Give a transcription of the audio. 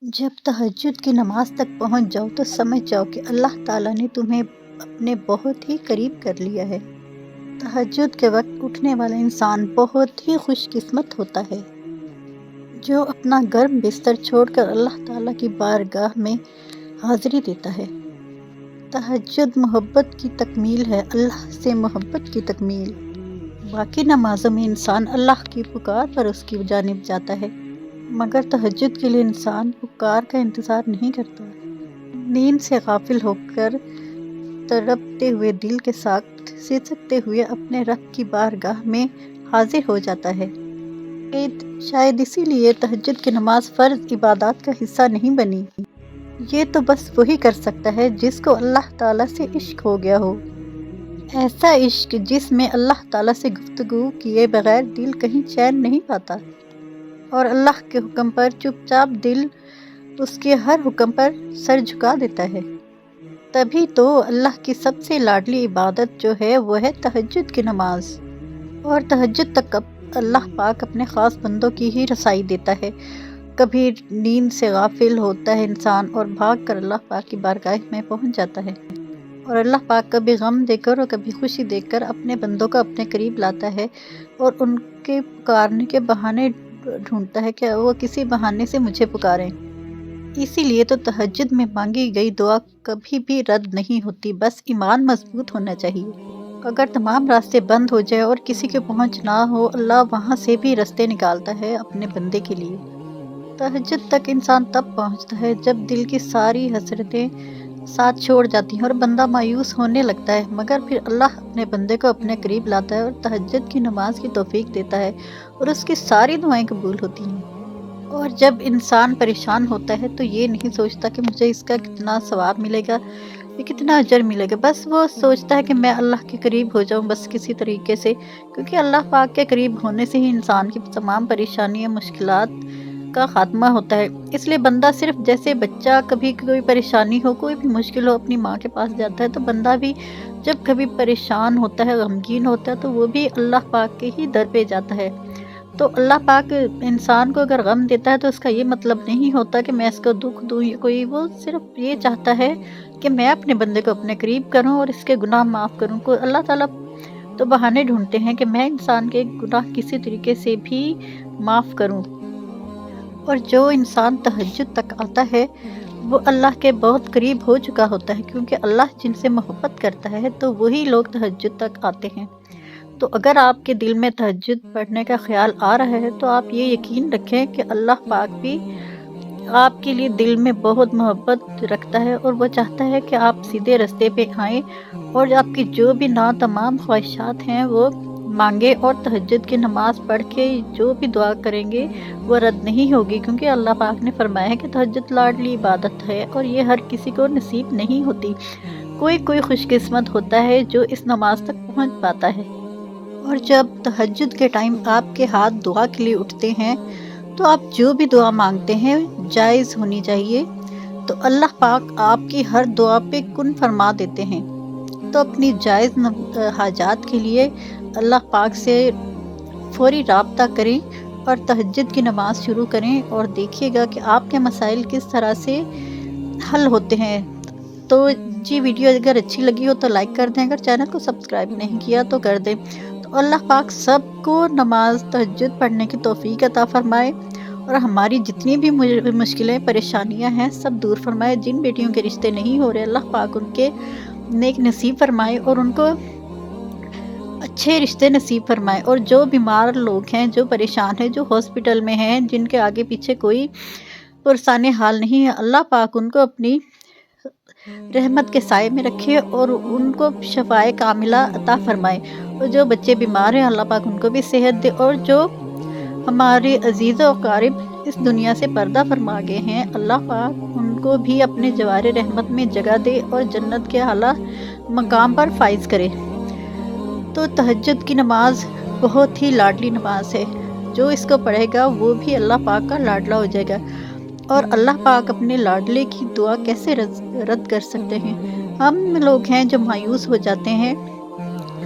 جب تہجد کی نماز تک پہنچ جاؤ تو سمجھ جاؤ کہ اللہ تعالیٰ نے تمہیں اپنے بہت ہی قریب کر لیا ہے۔ تہجد کے وقت اٹھنے والا انسان بہت ہی خوش قسمت ہوتا ہے جو اپنا گرم بستر چھوڑ کر اللہ تعالیٰ کی بارگاہ میں حاضری دیتا ہے۔ تہجد محبت کی تکمیل ہے، اللہ سے محبت کی تکمیل۔ باقی نمازوں میں انسان اللہ کی پکار پر اس کی جانب جاتا ہے، مگر تہجد کے لیے انسان پکار کا انتظار نہیں کرتا۔ نیند سے غافل ہو کر تڑپتے ہوئے دل کے ساتھ سسکتے ہوئے اپنے رب کی بارگاہ میں حاضر ہو جاتا ہے۔ شاید اسی لیے تہجد کی نماز فرض عبادات کا حصہ نہیں بنی۔ یہ تو بس وہی کر سکتا ہے جس کو اللہ تعالیٰ سے عشق ہو گیا ہو، ایسا عشق جس میں اللہ تعالیٰ سے گفتگو کیے بغیر دل کہیں چین نہیں پاتا اور اللہ کے حکم پر چپ چاپ دل اس کے ہر حکم پر سر جھکا دیتا ہے۔ تبھی تو اللہ کی سب سے لاڈلی عبادت جو ہے وہ ہے تہجد کی نماز، اور تہجد تک اللہ پاک اپنے خاص بندوں کی ہی رسائی دیتا ہے۔ کبھی نیند سے غافل ہوتا ہے انسان اور بھاگ کر اللہ پاک کی بارگاہ میں پہنچ جاتا ہے، اور اللہ پاک کبھی غم دے کر اور کبھی خوشی دے کر اپنے بندوں کو اپنے قریب لاتا ہے اور ان کے پکارنے کے بہانے ڈھونڈتا ہے کہ وہ کسی بہانے سے مجھے پکاریں۔ اسی لیے تو تہجد میں مانگی گئی دعا کبھی بھی رد نہیں ہوتی، بس ایمان مضبوط ہونا چاہیے۔ اگر تمام راستے بند ہو جائے اور کسی کے پہنچ نہ ہو، اللہ وہاں سے بھی راستے نکالتا ہے اپنے بندے کے لیے۔ تہجد تک انسان تب پہنچتا ہے جب دل کی ساری حسرتیں ساتھ چھوڑ جاتی ہیں اور بندہ مایوس ہونے لگتا ہے، مگر پھر اللہ اپنے بندے کو اپنے قریب لاتا ہے اور تہجد کی نماز کی توفیق دیتا ہے اور اس کی ساری دعائیں قبول ہوتی ہیں۔ اور جب انسان پریشان ہوتا ہے تو یہ نہیں سوچتا کہ مجھے اس کا کتنا ثواب ملے گا یا کتنا اجر ملے گا، بس وہ سوچتا ہے کہ میں اللہ کے قریب ہو جاؤں بس کسی طریقے سے، کیونکہ اللہ پاک کے قریب ہونے سے ہی انسان کی تمام پریشانیاں مشکلات کا خاتمہ ہوتا ہے۔ اس لیے بندہ صرف جیسے بچہ کبھی کوئی پریشانی ہو، کوئی بھی مشکل ہو، اپنی ماں کے پاس جاتا ہے، تو بندہ بھی جب کبھی پریشان ہوتا ہے، غمگین ہوتا ہے، تو وہ بھی اللہ پاک کے ہی در پہ جاتا ہے۔ تو اللہ پاک انسان کو اگر غم دیتا ہے تو اس کا یہ مطلب نہیں ہوتا کہ میں اس کو دکھ دوں یا کوئی، وہ صرف یہ چاہتا ہے کہ میں اپنے بندے کو اپنے قریب کروں اور اس کے گناہ معاف کروں۔ کو اللہ تعالیٰ تو بہانے ڈھونڈتے ہیں کہ میں انسان کے گناہ کسی طریقے سے بھی معاف کروں، اور جو انسان تہجد تک آتا ہے وہ اللہ کے بہت قریب ہو چکا ہوتا ہے، کیونکہ اللہ جن سے محبت کرتا ہے تو وہی لوگ تہجد تک آتے ہیں۔ تو اگر آپ کے دل میں تہجد پڑھنے کا خیال آ رہا ہے تو آپ یہ یقین رکھیں کہ اللہ پاک بھی آپ کے لیے دل میں بہت محبت رکھتا ہے اور وہ چاہتا ہے کہ آپ سیدھے راستے پہ آئیں اور آپ کی جو بھی تمام خواہشات ہیں وہ مانگے، اور تہجد کی نماز پڑھ کے جو بھی دعا کریں گے وہ رد نہیں ہوگی، کیونکہ اللہ پاک نے فرمایا ہے کہ تہجد لاڈلی عبادت ہے اور یہ ہر کسی کو نصیب نہیں ہوتی۔ کوئی خوش قسمت ہوتا ہے جو اس نماز تک پہنچ پاتا ہے۔ اور جب تہجد کے ٹائم آپ کے ہاتھ دعا کے لیے اٹھتے ہیں تو آپ جو بھی دعا مانگتے ہیں جائز ہونی چاہیے، تو اللہ پاک آپ کی ہر دعا پہ کن فرما دیتے ہیں۔ تو اپنی جائز حاجات کے لیے اللہ پاک سے فوری رابطہ کریں اور تہجد کی نماز شروع کریں، اور دیکھیے گا کہ آپ کے مسائل کس طرح سے حل ہوتے ہیں۔ تو جی ویڈیو اگر اچھی لگی ہو تو لائک کر دیں، اگر چینل کو سبسکرائب نہیں کیا تو کر دیں۔ تو اللہ پاک سب کو نماز تہجد پڑھنے کی توفیق عطا فرمائے اور ہماری جتنی بھی مشکلیں پریشانیاں ہیں سب دور فرمائے۔ جن بیٹیوں کے رشتے نہیں ہو رہے اللہ پاک ان کے نیک نصیب فرمائے اور ان کو اچھے رشتے نصیب فرمائے، اور جو بیمار لوگ ہیں، جو پریشان ہیں، جو ہاسپٹل میں ہیں، جن کے آگے پیچھے کوئی پرسان حال نہیں ہے، اللہ پاک ان کو اپنی رحمت کے سائے میں رکھے اور ان کو شفائے کاملہ عطا فرمائے، اور جو بچے بیمار ہیں اللہ پاک ان کو بھی صحت دے، اور جو ہمارے عزیز و اقارب اس دنیا سے پردہ فرما گئے ہیں اللہ پاک ان کو بھی اپنے جوار رحمت میں جگہ دے اور جنت کے اعلیٰ مقام پر فائز کرے۔ تو تہجد کی نماز بہت ہی لاڈلی نماز ہے، جو اس کو پڑھے گا وہ بھی اللہ پاک کا لاڈلا ہو جائے گا، اور اللہ پاک اپنے لاڈلے کی دعا کیسے رد کر سکتے ہیں؟ ہم لوگ ہیں جو مایوس ہو جاتے ہیں